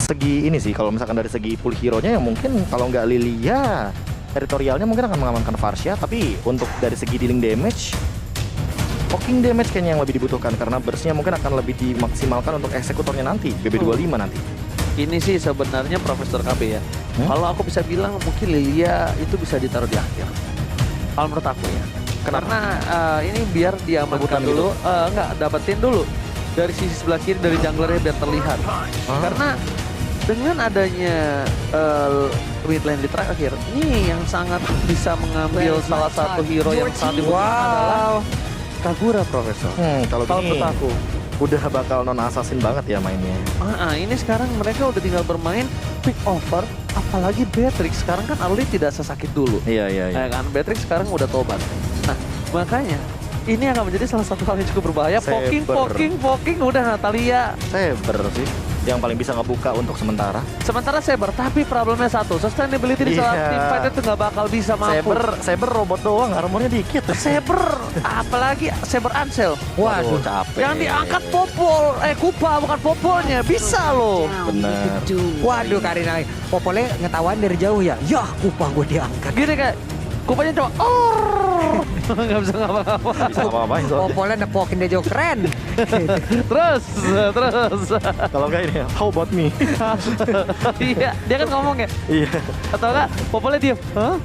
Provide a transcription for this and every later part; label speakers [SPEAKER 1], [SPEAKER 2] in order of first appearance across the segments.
[SPEAKER 1] segi ini sih, kalau misalkan dari segi pool hero-nya ya mungkin kalau nggak Lilia, teritorialnya mungkin akan mengamankan Varsha. Tapi untuk dari segi dealing damage, poking damage kayaknya yang lebih dibutuhkan, karena burst-nya mungkin akan lebih dimaksimalkan untuk eksekutornya nanti, BB25 nanti.
[SPEAKER 2] Ini sih sebenarnya Profesor KB ya. Kalau aku bisa bilang mungkin Lilia itu bisa ditaruh di akhir. Kalau menurut aku ya. Karena ini biar diamankan dulu, enggak, dapetin dulu dari sisi sebelah kiri dari junglernya biar terlihat. Karena dengan adanya mid lane di terakhir, ini yang sangat bisa mengambil salah satu hero yang sangat dibutuhkan adalah Kagura, Profesor.
[SPEAKER 1] Kalau
[SPEAKER 2] menurut aku
[SPEAKER 1] udah bakal non-assassin banget ya mainnya.
[SPEAKER 2] Ini sekarang mereka udah tinggal bermain pick over, apalagi Beatrix sekarang kan early tidak sesakit dulu.
[SPEAKER 1] Iya.
[SPEAKER 2] Kan Beatrix sekarang udah tobat. Nah, makanya ini akan menjadi salah satu hal yang cukup berbahaya. Poking udah Natalia.
[SPEAKER 1] Saber sih yang paling bisa ngebuka untuk sementara.
[SPEAKER 2] Saber, tapi problemnya satu, sustainability di saat teamfight itu nggak bakal bisa mampu.
[SPEAKER 1] Saber robot doang, armornya dikit.
[SPEAKER 2] Saber, apalagi Saber Ansel.
[SPEAKER 1] Waduh, capek.
[SPEAKER 2] Yang diangkat Popol, Kupa bukan Popolnya, bisa loh.
[SPEAKER 1] Bener.
[SPEAKER 3] Waduh, Karina, Popolnya ngetawain dari jauh ya. Yah, Kupa gue diangkat.
[SPEAKER 2] Gini kayak, Kupanya coba, nggak bisa ngapa-ngapa.
[SPEAKER 1] Bisa ngapa-ngapain soalnya.
[SPEAKER 3] Popolnya nepokin dia jauh keren.
[SPEAKER 2] Terus.
[SPEAKER 1] Kalau enggak ini, how about me?
[SPEAKER 2] Iya, dia kan ngomong ya.
[SPEAKER 1] Iya.
[SPEAKER 2] Atau enggak, Popolnya diem. Hah?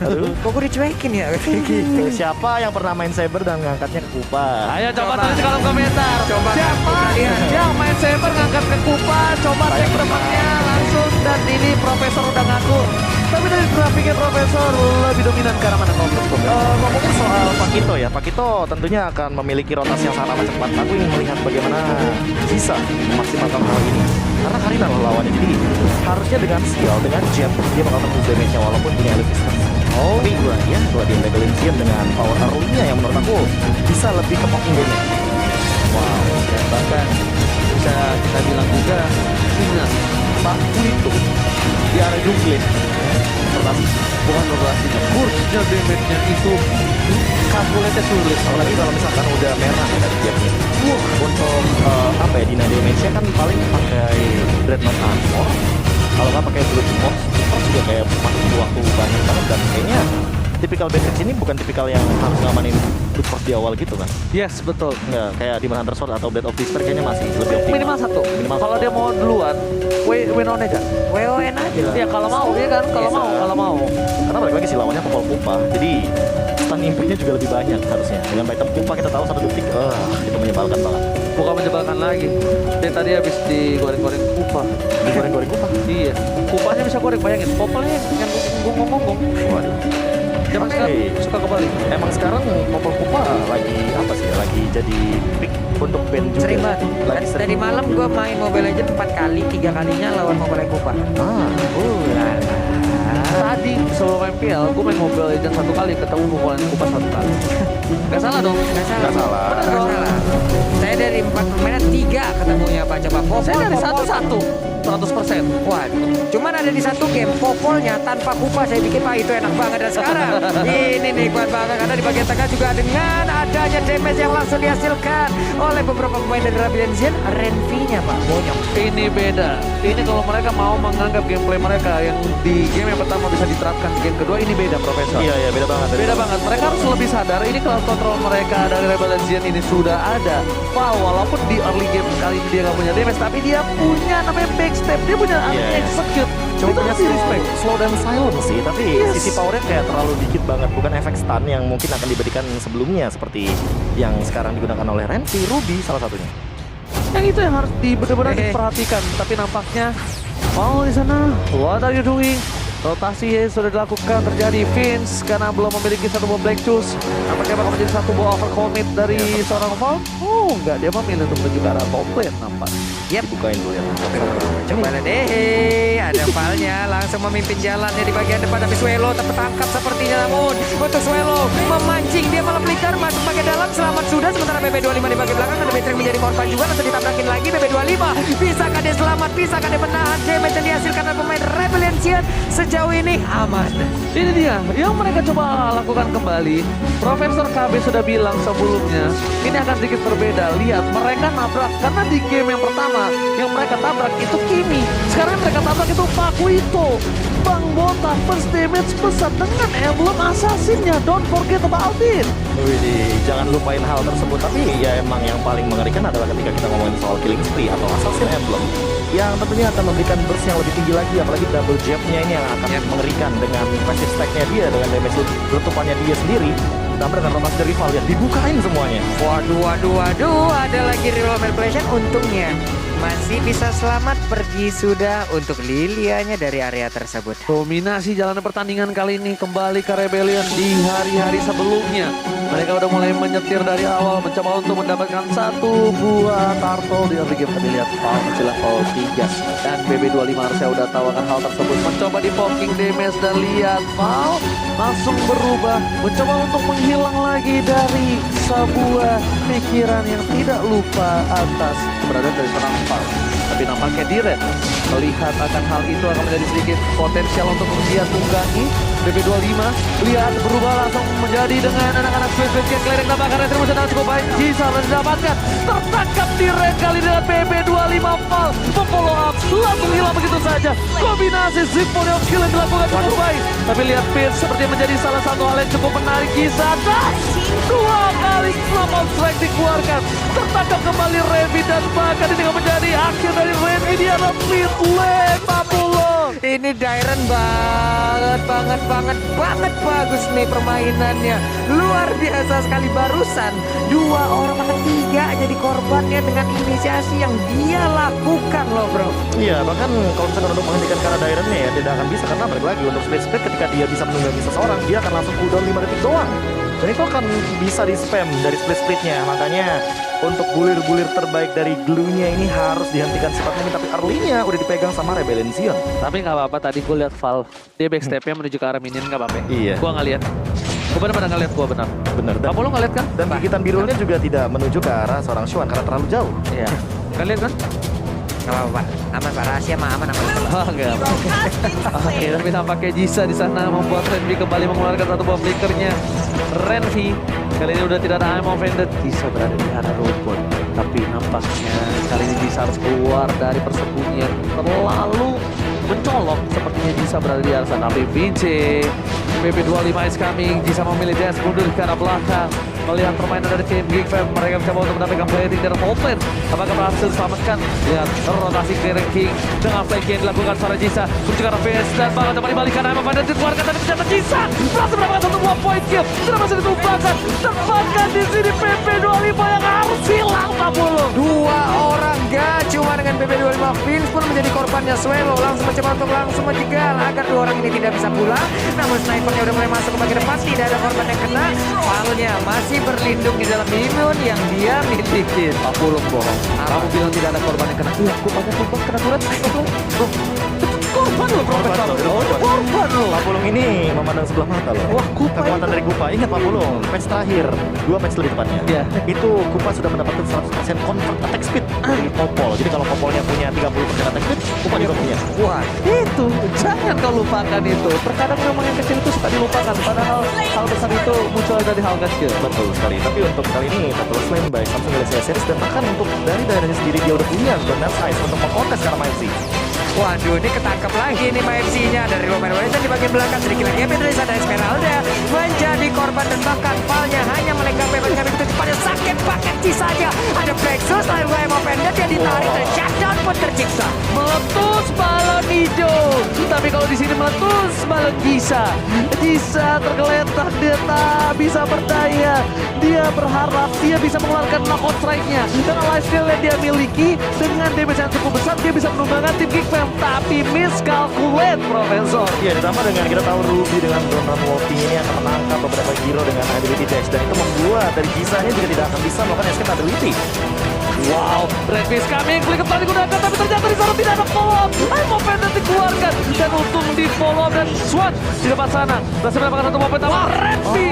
[SPEAKER 1] Aduh.
[SPEAKER 3] Kok gue dicuekin ya? Gitu.
[SPEAKER 1] Siapa yang pernah main Saber dan ngangkatnya ke Kupa?
[SPEAKER 2] Ayo coba tulis di kolom komentar. Siapa yang main Saber ngangkat ke Kupa? Coba cek temannya langsung. Dan ini Profesor udah ngaku. Tapi dari grafiknya Profesor lebih dominan ke arah mana kalau menurut
[SPEAKER 1] Ngomongin soal Pakito ya, Pakito tentunya akan memiliki rotasi yang sangat cepat. Aku ingin melihat bagaimana bisa memaksimalkan hal ini. Karena Karina loh lawannya, jadi harusnya dengan skill, dengan jet, dia bakal tembus damage-nya walaupun punya elite distance. Tapi dua dia levelin Xian dengan power early-nya yang menurut aku bisa lebih ke poking damage.
[SPEAKER 2] Wow, dan bahkan bisa kita bilang juga ingat Paku itu di area jungle bukan rotasinya, kursnya damage-nya itu kalkulatnya sulit.
[SPEAKER 1] Apalagi kalau misalkan udah merah dari jetnya. Untuk dina damage-nya kan paling pakai Dreadnought Armor. Kalau nggak pakai Blood Force, Force juga kayak makin waktu banyak banget. Dan kayaknya tipikal Beatrix ini bukan tipikal yang harus ngamanin Blood Force di awal gitu kan.
[SPEAKER 2] Yes, betul.
[SPEAKER 1] Nggak, kayak Demon Hunter Sword atau Blade of Despair kayaknya masih lebih optimal.
[SPEAKER 2] Minimal satu. Kalau dia mau duluan, win on aja.
[SPEAKER 3] WON aja lah.
[SPEAKER 2] Ya kalau mau, ya kan? Kalau mau.
[SPEAKER 1] Karena balik lagi sih lawannya Popol Kupa. Jadi stun impact-nya juga lebih banyak harusnya. Dengan item Kupa kita tahu 1 detik, itu menyebalkan banget.
[SPEAKER 2] Bukan menjebalkan lagi. Dia tadi habis digoreng-goreng Kupa.
[SPEAKER 1] Digoreng-goreng Kupa?
[SPEAKER 2] Iya. Kupanya bisa goreng, bayangin. Popolnya yang gonggong-gonggong. Waduh. Zaman sekarang suka kembali.
[SPEAKER 1] Emang sekarang Popol Kupa lagi apa sih? Lagi jadi pick untuk band juga.
[SPEAKER 3] Sering banget.
[SPEAKER 1] Lagi sering.
[SPEAKER 3] Dari malam gue main Mobile Legends 4 kali, 3 kalinya lawan Mobile Kupa.
[SPEAKER 2] Tadi sebelum MPL, gue main Mobile Legends 1 kali, ketemu Popol Kupa 1 kali. Gak salah dong?
[SPEAKER 3] Gak salah.
[SPEAKER 1] Nggak salah.
[SPEAKER 3] Bener dong. Saya dari 4 permainan 3 ketemunya Pak. Coba Popol.
[SPEAKER 2] Saya dari
[SPEAKER 3] Popol.
[SPEAKER 2] 1-1, 100%.
[SPEAKER 3] Waduh, cuman ada di satu game Popolnya tanpa Kupa, saya pikir Pak itu enak banget. Dan sekarang ini nikmat banget karena di bagian tengah juga dengan adanya damage yang langsung dihasilkan oleh beberapa pemain dari Rebellion Zen. Renvi-nya Pak bonyok.
[SPEAKER 2] Ini beda. Ini kalau mereka mau menganggap gameplay mereka yang di game yang pertama bisa diterapkan di game kedua, ini beda, Profesor.
[SPEAKER 1] Iya, beda banget.
[SPEAKER 2] Beda banget. Mereka harus lebih sadar ini kalau kontrol mereka dari Rebel Legends ini sudah ada. Wow, walaupun di early game kali ini dia nggak punya damage, tapi dia punya namanya backstep, dia punya execute.
[SPEAKER 1] Cuma
[SPEAKER 2] Itu
[SPEAKER 1] punya
[SPEAKER 2] harus di-respect.
[SPEAKER 1] slow dan silent sih, tapi sisi powernya kayak terlalu dikit banget. Bukan efek stun yang mungkin akan diberikan sebelumnya seperti yang sekarang digunakan oleh Renvi, Ruby salah satunya.
[SPEAKER 2] Yang itu yang harus benar-benar diperhatikan. Tapi nampaknya, di sana, what are you doing? Rotasi sudah dilakukan, terjadi Vince karena belum memiliki satu buah Black Shoes. Nampaknya bakal menjadi satu buah overcommit dari seorang Val. Enggak, dia memilih untuk menuju ke arah top lane nampak.
[SPEAKER 3] Yep.
[SPEAKER 1] Bukain dulu ya.
[SPEAKER 3] Coba lihat deh, ada Valnya langsung memimpin jalannya di bagian depan, tapi Swelo tertangkap sepertinya. Namun untuk Swelo memancing, dia malah flicker masuk bagian dalam, selamat sudah. Sementara BB25 di bagian belakang, ada Beatrix menjadi korban juga, langsung ditabrakin lagi BB25. Bisakah dia selamat, bisakah dia menahan damage yang dihasilkan oleh pemain Rebellion Zen? Sejauh ini aman.
[SPEAKER 2] Ini dia yang mereka coba lakukan kembali. Profesor KB sudah bilang sebelumnya, ini akan sedikit berbeda. Lihat, mereka nabrak karena di game yang pertama pertama yang mereka tabrak itu Kimi. Sekarang yang mereka tabrak itu Pakuito. Bang Botak first damage besar dengan emblem assassinnya. Don't forget about it.
[SPEAKER 1] Wih, jangan lupain hal tersebut. Tapi ya emang yang paling mengerikan adalah ketika kita ngomongin soal killing spree atau assassin emblem, yang tentunya akan memberikan burst yang lebih tinggi lagi, apalagi double jab-nya ini yang akan mengerikan dengan passive stack-nya dia, dengan damage letupannya dia sendiri. Ditambah dengan rotas dari rival ya, dibukain semuanya.
[SPEAKER 3] Waduh, ada lagi reroll manipulation. Untungnya masih bisa selamat pergi sudah untuk Lilianya dari area tersebut.
[SPEAKER 2] Dominasi jalannya pertandingan kali ini kembali ke Rebellion di hari-hari sebelumnya. Mereka udah mulai menyetir dari awal, mencoba untuk mendapatkan satu buah turtle di early game. Tapi lihat Paul masih level 3 dan BB25 harusnya udah tahu akan hal tersebut. Mencoba di poking damage dan lihat Paul langsung berubah, mencoba untuk menghilang lagi dari sebuah pikiran yang tidak lupa atas keberadaan dari seorang Paul. Tapi nampaknya Diren melihat akan hal itu akan menjadi sedikit potensial untuk dia tunggangi. BB25 lihat berubah langsung menjadi dengan anak-anak Space yang kelereng tambahkan retribusi dan cukup baik. Jisa mendapatkan tertangkap Diren kali dengan BB25 Val follow up langsung hilang begitu saja. Kombinasi symphony of skill yang dilakukan cukup baik. Tapi lihat Pierce seperti menjadi salah satu hal yang cukup menarik. Jisa dan dua kali selamat strike dikeluarkan. Tertangkap kembali Revi dan bahkan ini menjadi akhir dari Revi. Dia adalah mid lane Papulo.
[SPEAKER 3] Ini Dairen banget bagus nih permainannya. Luar biasa sekali barusan. 2 orang bahkan 3 jadi korbannya dengan inisiasi yang dia lakukan loh bro.
[SPEAKER 1] Iya, bahkan kalau misalkan untuk menghentikan cara Dairen-nya ya tidak akan bisa, karena balik lagi untuk split ketika dia bisa menunggangi seseorang, dia akan langsung cooldown 5 detik doang. Dan itu akan bisa di spam dari split-splitnya. Makanya untuk bulir-bulir terbaik dari glue-nya ini harus dihentikan sifatnya ini. Tapi early-nya udah dipegang sama Rebellion Sion.
[SPEAKER 2] Tapi nggak apa-apa, tadi gue lihat Val dia backstep-nya menuju ke arah minion, nggak apa-apa.
[SPEAKER 1] Iya.
[SPEAKER 2] Gue nggak lihat. Gue benar-benar nggak lihat, gue benar.
[SPEAKER 1] Bener. Dan,
[SPEAKER 2] Kamu lo nggak lihat kan?
[SPEAKER 1] dan gigitan birunya juga tidak menuju ke arah seorang Xuan karena terlalu jauh.
[SPEAKER 2] Iya. Nggak lihat kan?
[SPEAKER 3] Gak apa-apa Pak. Aman Pak, rahasia mah aman.
[SPEAKER 2] Oh enggak. Oke, tapi tampaknya Jisa di sana membuat Renvi kembali mengeluarkan satu buah flickernya. Renvi kali ini udah tidak ada aim offended. Jisa berada di arah robot. Tapi nampaknya kali ini Jisa harus keluar dari persembunyian. Terlalu mencolok sepertinya Jisa berada di arah sana. Tapi Vinci BP25 is coming. Jisa memilih dash mundur ke arah belakang. Melihat permainan dari tim Geek Fam, mereka mencoba untuk mendapatkan plating dari Hotline. Apakah berhasil diselamatkan? Lihat rotasi Clearing King dengan flank yang dilakukan seorang Jisa menuju ke arah PS dan bahkan coba dibalikan Emma Van dikeluarkan tapi ternyata Jisa berhasil mendapatkan satu buah point kill. Tidak masih ditumbangkan, tempatkan di sini PP25 yang harus hilang 40.
[SPEAKER 3] 2 orang gak cuma dengan BB25. Vince pun menjadi korbannya. Swelo langsung mencoba untuk langsung menjegal agar 2 orang ini tidak bisa pulang. Namun snipernya udah mulai masuk ke bagian depan, tidak ada korban yang kena. Valnya masih berlindung di dalam imun yang dia miliki.
[SPEAKER 2] Apulung bohong. Kamu bilang tidak ada korban yang kena. Iya, aku banyak korban kena turret. Korban loh, korban loh.
[SPEAKER 1] Papulung ini memandang sebelah mata loh.
[SPEAKER 2] Wah, Kupa
[SPEAKER 1] kekuatan
[SPEAKER 2] itu.
[SPEAKER 1] dari Kupa. Ingat Papulung, match terakhir 2 match lebih tepatnya.
[SPEAKER 2] Iya.
[SPEAKER 1] Itu Kupa sudah mendapatkan 100% convert attack speed dari Popol. Jadi kalau Popolnya punya 30% attack speed, Kupa juga punya.
[SPEAKER 2] Wah, itu jangan kau lupakan itu. Terkadang memang yang kecil itu suka dilupakan. Padahal hal besar itu muncul dari hal kecil.
[SPEAKER 1] Betul sekali. Tapi untuk kali ini Total Slam by Samsung Galaxy S series, dan bahkan untuk dari daerahnya sendiri dia udah punya benar size untuk mengkontes karena MC.
[SPEAKER 3] Waduh, ini ketangkap lagi nih MC-nya dari Roman Wilson di bagian belakang. Sedikit lagi Pedrisa dan Esmeralda menjadi korban dan bahkan Valnya hanya melengkapi begitu cepatnya. Sakit banget saja. Ada Plexus lalu Emma Pendant yang ditarik dan shutdown pun tercipta.
[SPEAKER 2] Meletus balon hijau. Tapi kalau di sini meletus balon Jisa. Jisa tergeletak, dia tak bisa berdaya. Dia berharap dia bisa mengeluarkan knockout strike-nya. Dengan lifesteal yang dia miliki, dengan damage yang cukup besar, dia bisa menunggangan tim Geek Fam. Tapi miscalculate Profesor.
[SPEAKER 1] Iya, ditambah dengan kita tahu Ruby dengan drone run walking ini akan menangkap beberapa hero dengan ability dash, dan itu membuat dari Jisa-nya juga tidak akan bisa melakukan escape ability.
[SPEAKER 2] Wow, Red Face coming, klik kembali digunakan, tapi ternyata di sana tidak ada follow up. Aimo Pendant dikeluarkan, dan untung di follow up, dan SWAT di depan sana berhasil mendapatkan satu momen. Wah, Redfi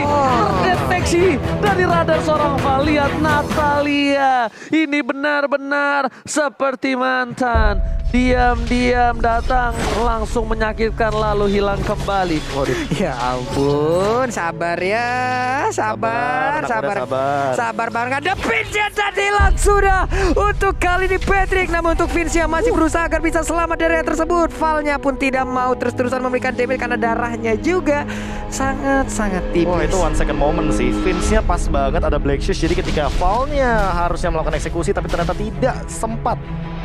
[SPEAKER 2] terdeteksi dari radar seorang Valiant Natalia. Ini benar-benar seperti mantan. diam-diam datang langsung menyakitkan lalu hilang kembali.
[SPEAKER 1] Waduh.
[SPEAKER 3] Ya ampun, sabar ya, sabar,
[SPEAKER 1] Sabar, anak muda,
[SPEAKER 3] sabar banget. Ngadepin Jetad hilang sudah untuk kali ini Patrick. Namun untuk Vince yang masih berusaha agar bisa selamat dari hal tersebut. Valnya pun tidak mau terus-terusan memberikan damage karena darahnya juga sangat-sangat tipis.
[SPEAKER 1] Wah, itu 1 second moment sih. Vince-nya pas banget ada Black Shoes. Jadi ketika Valnya harusnya melakukan eksekusi tapi ternyata tidak sempat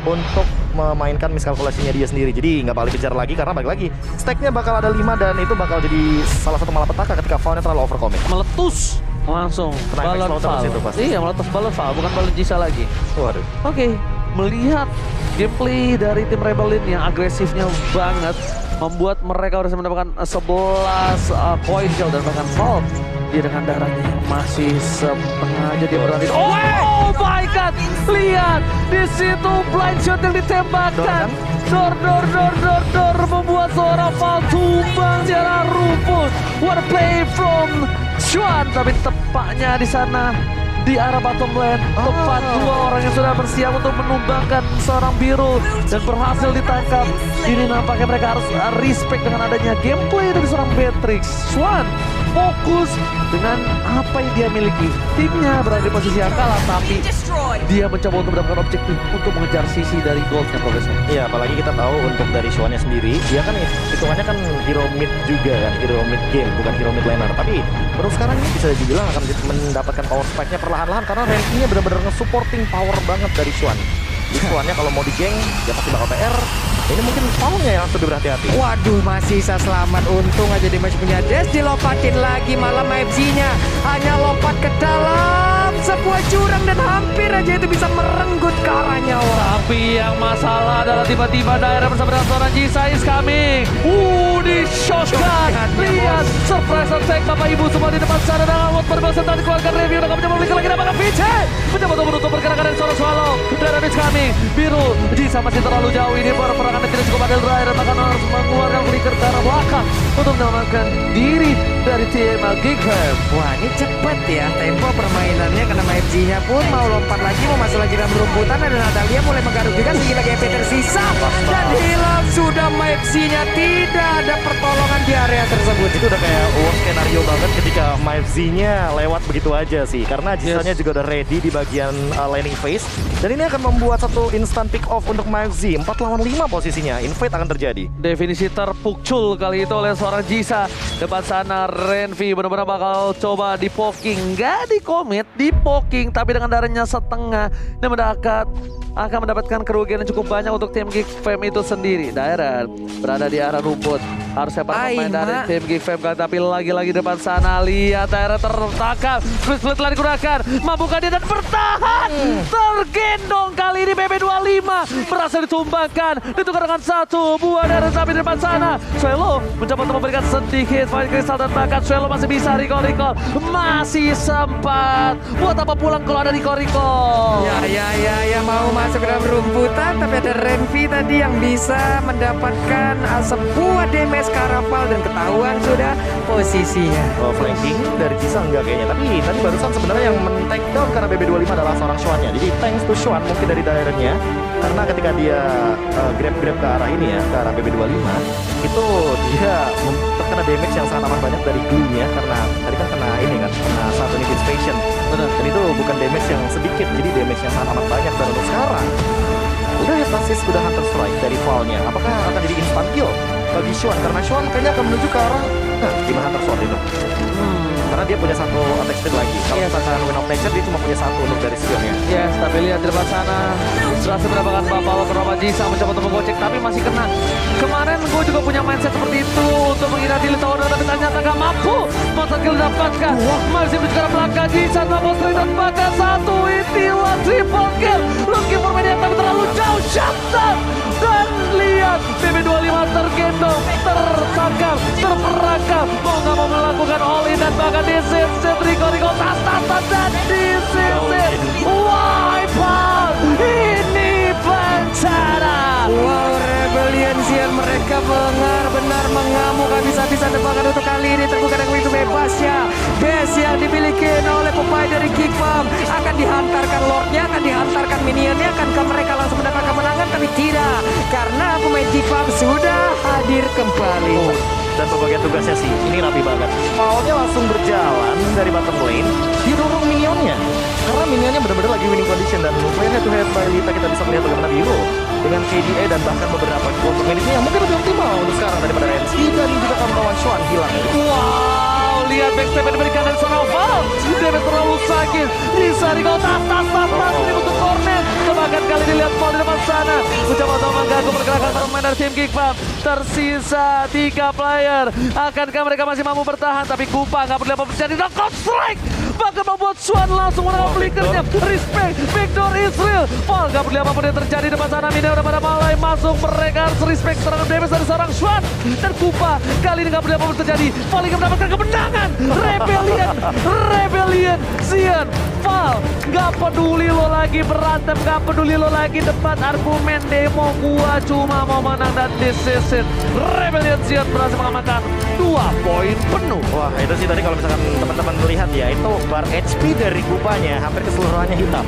[SPEAKER 1] untuk memainkan miskalkulasinya dia sendiri. Jadi nggak balik kejar lagi karena balik lagi stacknya bakal ada 5 dan itu bakal jadi salah satu malapetaka ketika Valnya terlalu overcommit.
[SPEAKER 2] Meletus langsung
[SPEAKER 1] Kena
[SPEAKER 2] balon
[SPEAKER 1] efek slaughter
[SPEAKER 2] Val.
[SPEAKER 1] itu pasti.
[SPEAKER 2] Iya, meletus balon Val, bukan balon Jisa lagi.
[SPEAKER 1] Waduh.
[SPEAKER 2] Oke, melihat gameplay dari tim Rebellion yang agresifnya banget membuat mereka harus mendapatkan 11 poin kill dan bahkan Val dia dengan darahnya yang masih setengah aja dia berani. Oh my god, lihat di situ blind shot yang ditembakkan. Dor membuat seorang Val tumbang secara rumput. What a play from Xuan, tapi tepatnya di sana di arah bottom lane, tepat dua orang yang sudah bersiap untuk menumbangkan seorang biru dan berhasil ditangkap. Ini nampaknya mereka harus respect dengan adanya gameplay dari seorang Beatrix. Swan fokus dengan apa yang dia miliki. Timnya berada di posisi yang kalah, tapi dia mencoba untuk mendapatkan objektif untuk mengejar sisi dari goldnya Profesor.
[SPEAKER 1] Iya, apalagi kita tahu untuk dari Swannya sendiri, dia kan hitungannya kan hero mid juga kan, hero mid game, bukan hero mid laner. Tapi baru sekarang ini bisa dibilang akan mendapatkan power spike-nya perlahan-lahan karena rankingnya benar-benar nge-supporting power banget dari Swan. Di Swannya kalau mau di geng, dia pasti bakal PR. Ini mungkin Valnya yang harus lebih berhati-hati.
[SPEAKER 3] Waduh, masih bisa selamat. Untung aja di match punya Des, dilompatin lagi malah MFZ-nya. Hanya lompat ke dalam sebuah jurang dan hampir aja itu bisa merenggut ke arah nyawa.
[SPEAKER 2] Tapi yang masalah adalah tiba-tiba daerah bersama dengan seorang Jisa is coming. Di shotgun. Lihat surprise attack Bapak Ibu semua di depan sana dengan Wout berkonsentrasi keluarga review. Dan mencoba memberikan lagi apakah Vici mencoba untuk bergerakan dari seorang Swallow. Daerah is coming. Biru Jisa masih terlalu jauh ini perperangan tidak cukup adil terakhir dan bahkan harus mengeluarkan flicker ke arah belakang untuk menyelamatkan diri dari tim Geek Fam.
[SPEAKER 3] Wah, ini cepet ya tempo permainannya karena MFZ-nya pun mau lompat lagi, mau masuk lagi dalam rumputan dan Natalia mulai menggaruk juga sehingga lagi MP tersisa dan hilang sudah MFZ-nya, tidak ada pertolongan di area tersebut.
[SPEAKER 1] Itu udah kayak worst scenario banget ketika MyFZ-nya lewat begitu aja sih. Karena Jisanya juga udah ready di bagian laning phase. Dan ini akan membuat satu instant pick off untuk MyFZ. 4 lawan 5 posisinya, invade akan terjadi.
[SPEAKER 2] Definisi terpukul kali itu oleh seorang Jisa. Depan sana Renvi benar-benar bakal coba di poking. Nggak di commit, di poking. Tapi dengan darahnya setengah. Dan mendekat akan mendapatkan kerugian yang cukup banyak untuk tim Geek Fam itu sendiri. Daerah berada di arah rumput. Harusnya para pemain dari tim Geek Fam kan, tapi lagi-lagi depan sana lihat daerah tertangkap. Split telah digunakan. Mampukah dia dan bertahan. Tergendong kali ini BB25 berhasil ditumbangkan. Ditukar dengan satu buah daerah sapi di depan sana. Swallow mencoba untuk memberikan sedikit fight kristal dan bahkan Swallow masih bisa recall. Masih sempat. Buat apa pulang kalau ada recall.
[SPEAKER 3] Ya mau masuk ke dalam rumputan, tapi ada Renvi tadi yang bisa mendapatkan sebuah damage Caraval dan ketahuan sudah posisinya.
[SPEAKER 1] Flanking dari Jisa enggak kayaknya. Tapi tadi barusan sebenarnya yang men-take down karena BB25 adalah seorang Xuannya. Jadi thanks to Xuan mungkin dari daerahnya. Karena ketika dia grab ke arah ini ya, ke arah BB25, itu dia terkena damage yang sangat amat banyak dari glue-nya. Karena tadi kan kena ini kan, kena satu unit station.
[SPEAKER 2] Benar.
[SPEAKER 1] Dan itu bukan damage yang sedikit, jadi damage yang sangat amat banyak. Dan untuk sekarang, udah hypnosis, udah Hunter Strike dari Valnya. Apakah akan jadi instant kill bagi Xuan? Karena Xuan kayaknya akan menuju ke arah gimana Hunter Sword itu. Karena dia punya satu attack speed lagi. Kalau misalkan Wind of Nature dia cuma punya satu untuk dari skillnya.
[SPEAKER 2] Yes, tapi lihat di depan sana berhasil mendapatkan Bapak bernama Jisa mencoba untuk menggocek tapi masih kena. Kemarin gue juga punya mindset seperti itu untuk mengira di Litauen tapi ternyata gak mampu. Monster kill didapatkan. Masih menuju ke arah belakang Jisa mampu dan bahkan satu itiwa triple kill. Looking for media tapi terlalu jauh. Shutdown. Dan lihat BB25 tergendong, tertangkap, terperangkap. Mau gak mau melakukan all in dan bahkan disit-sit Rico tas dan disit-sit wipe out. Ini bencana.
[SPEAKER 3] Wow, Rebellion Zion, mereka benar-benar mengamuk habis-habisan tembakan untuk kali ini terbuka dengan pintu bebasnya. Base yang dimiliki oleh pemain dari Geek Farm akan dihantarkan Lordnya, akan dihantarkan minionnya, akankah mereka langsung mendapat kemenangan? Tapi tidak, karena pemain Geek Farm sudah hadir kembali.
[SPEAKER 1] Dan pembagian tugasnya sih, ini rapi banget. Maunya langsung berjalan dari bottom lane, didorong minionnya. Karena minionnya benar-benar lagi winning condition. Dan player head to head Lita kita bisa melihat bagaimana Biro dengan KDA dan bahkan beberapa kelompok medisnya yang mungkin lebih optimal untuk sekarang daripada NC. Dan juga kawan-kawan Swan hilang.
[SPEAKER 2] Wow, lihat backstep yang diberikan dari seorang Val. Damage terlalu sakit. Risa Rigo tas ini untuk corner. Bahkan kali ini lihat Val di depan sana. Mencoba mengganggu pergerakan pemain dari tim Geek Farm. Tersisa 3 player. Akankah mereka masih mampu bertahan? Tapi Kupa nggak peduli apa terjadi. Knockout strike. Bahkan membuat Swan langsung menangkap flickernya. Respect, Victor Israel. Val nggak peduli apapun yang terjadi di depan sana. Minion udah pada mulai masuk. Mereka harus respect serangan damage dari seorang Swan. Dan Kupa kali ini nggak peduli apapun terjadi. Val ingin mendapatkan kemenangan. Rebellion, Zion, Val, nggak peduli lo lagi berantem, nggak peduli lo lagi debat argumen demo, gua cuma mau menang dan this is it. Rebellion Zion berhasil mengamankan 2 poin penuh.
[SPEAKER 1] Wah, itu sih tadi kalau misalkan teman-teman melihat ya, itu bar HP dari Kupanya hampir keseluruhannya hitam.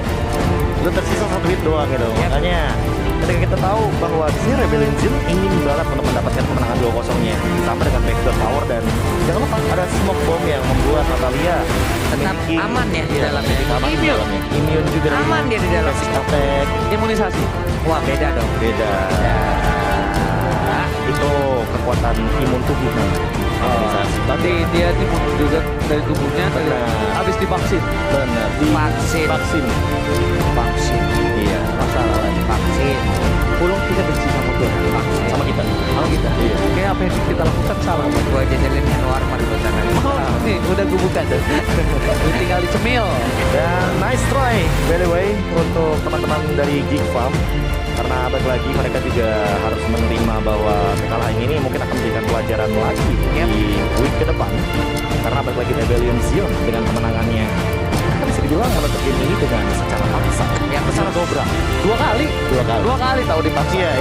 [SPEAKER 1] Itu tersisa 1 hit doang gitu. Makanya ketika kita taku bahwa di sini Rebellion Zion ingin banget untuk mendapatkan kemenangan 2-0-nya sampai dengan backdoor power, dan jangan lupa ada smoke bomb yang membuat Natalia
[SPEAKER 3] Tetap
[SPEAKER 1] memiliki
[SPEAKER 3] aman ya di dalamnya.
[SPEAKER 1] aman di dalamnya. Immune juga dari
[SPEAKER 3] Aman dia di dalam.
[SPEAKER 1] basic attack.
[SPEAKER 2] Imunisasi.
[SPEAKER 3] Wah, beda dong.
[SPEAKER 1] Beda. Itu kekuatan imun tubuh kan.
[SPEAKER 2] Berarti dia imun juga dari tubuhnya habis divaksin.
[SPEAKER 1] Benar.
[SPEAKER 3] Vaksin.
[SPEAKER 1] Vaksin. Iya.
[SPEAKER 2] Masalah lagi.
[SPEAKER 3] Vaksin.
[SPEAKER 2] Pulung kita benci sama gue.
[SPEAKER 1] Sama kita.
[SPEAKER 2] Sama kita.
[SPEAKER 1] Iya.
[SPEAKER 2] Kayak apa yang kita lakukan salah.
[SPEAKER 3] Gua jajalin Warman buat sana.
[SPEAKER 2] Nih, udah gue buka tuh. Lu tinggal dicemil.
[SPEAKER 1] Dan nice try by the way untuk teman-teman dari Geek Farm, karena balik lagi mereka juga harus menerima bahwa kekalahan ini mungkin akan menjadikan pelajaran lagi di week ke depan, karena balik lagi Rebellion Zion dengan kemenangannya kan bisa dibilang menutup game ini dengan secara paksa,
[SPEAKER 3] Yang
[SPEAKER 1] secara dobrak
[SPEAKER 2] 2 kali.
[SPEAKER 1] 2 kali.
[SPEAKER 2] 2 kali tahu dipaksa.
[SPEAKER 1] Iya.